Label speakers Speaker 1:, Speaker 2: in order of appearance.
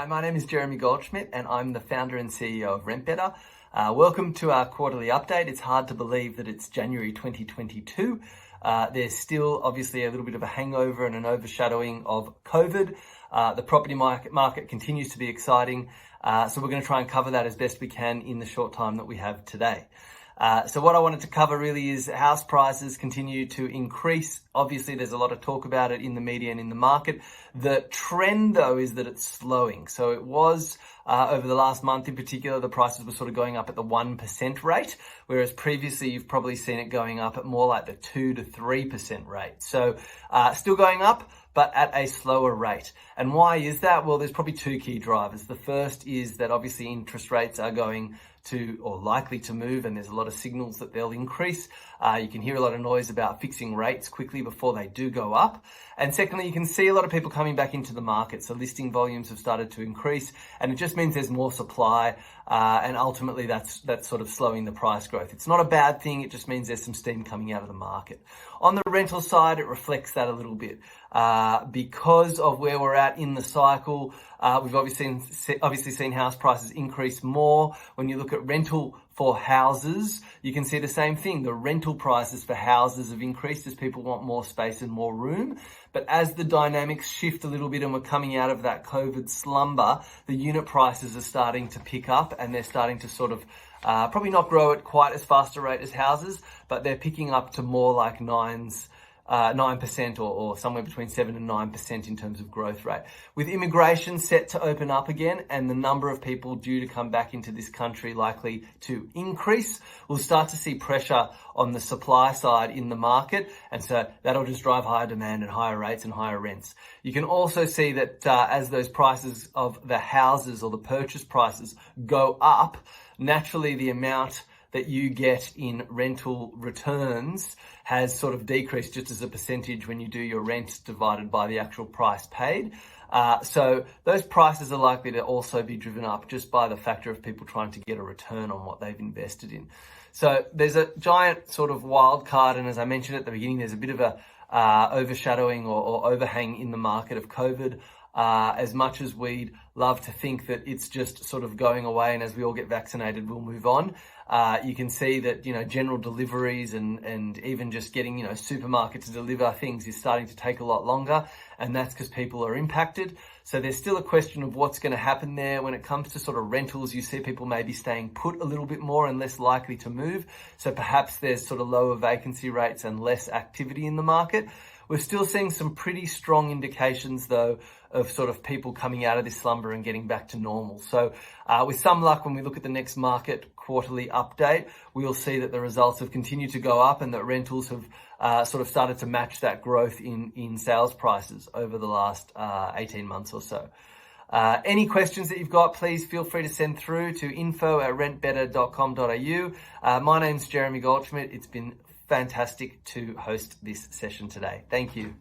Speaker 1: Hi, my name is Jeremy Goldschmidt and I'm the founder and CEO of Rent Better. Welcome to our quarterly update. It's hard to believe that it's January 2022. There's still obviously a little bit of a hangover and an overshadowing of COVID. The property market continues to be exciting. So we're going to try and cover that as best we can in the short time that we have today. So what I wanted to cover really is house prices continue to increase. Obviously, there's a lot of talk about it in the media and in the market. The trend, though, is that it's slowing. So it was over the last month in particular, the prices were sort of going up at the 1% rate, whereas previously you've probably seen it going up at more like the 2 to 3% rate. So still going up, but at a slower rate. And why is that? Well, there's probably two key drivers. The first is that obviously interest rates are going to or likely to move, and there's a lot of signals that they'll increase. You can hear a lot of noise about fixing rates quickly before they do go up. And secondly, you can see a lot of people coming back into the market. So listing volumes have started to increase, and it just means there's more supply, and ultimately that's sort of slowing the price growth. It's not a bad thing, it just means there's some steam coming out of the market. On the rental side, it reflects that a little bit. Because of where we're at in the cycle, we've obviously seen house prices increase more. When you look at rental for houses, you can see the same thing. The rental prices for houses have increased as people want more space and more room. But as the dynamics shift a little bit and we're coming out of that COVID slumber, the unit prices are starting to pick up, and they're starting to sort of probably not grow at quite as fast a rate as houses, but they're picking up to more like 9% or somewhere between 7 and 9% in terms of growth rate. With immigration set to open up again and the number of people due to come back into this country likely to increase, we'll start to see pressure on the supply side in the market, and so that'll just drive higher demand and higher rates and higher rents. You can also see that as those prices of the houses or the purchase prices go up, naturally the amount that you get in rental returns has sort of decreased just as a percentage when you do your rent divided by the actual price paid. So those prices are likely to also be driven up just by the factor of people trying to get a return on what they've invested in. So there's a giant sort of wild card, and as I mentioned at the beginning, there's a bit of a overshadowing or overhang in the market of COVID. As much as we'd love to think that it's just sort of going away and as we all get vaccinated, we'll move on. You can see that, general deliveries and even just getting, supermarket to deliver things is starting to take a lot longer. And that's because people are impacted. So there's still a question of what's going to happen there. When it comes to sort of rentals, you see people maybe staying put a little bit more and less likely to move. So perhaps there's sort of lower vacancy rates and less activity in the market. We're still seeing some pretty strong indications, though, of sort of people coming out of this slumber and getting back to normal. So with some luck, when we look at the next market quarterly update, we'll see that the results have continued to go up and that rentals have sort of started to match that growth in sales prices over the last 18 months or so. Any questions that you've got, please feel free to send through to info@rentbetter.com.au. My name's Jeremy Goldschmidt. It's been fantastic to host this session today. Thank you.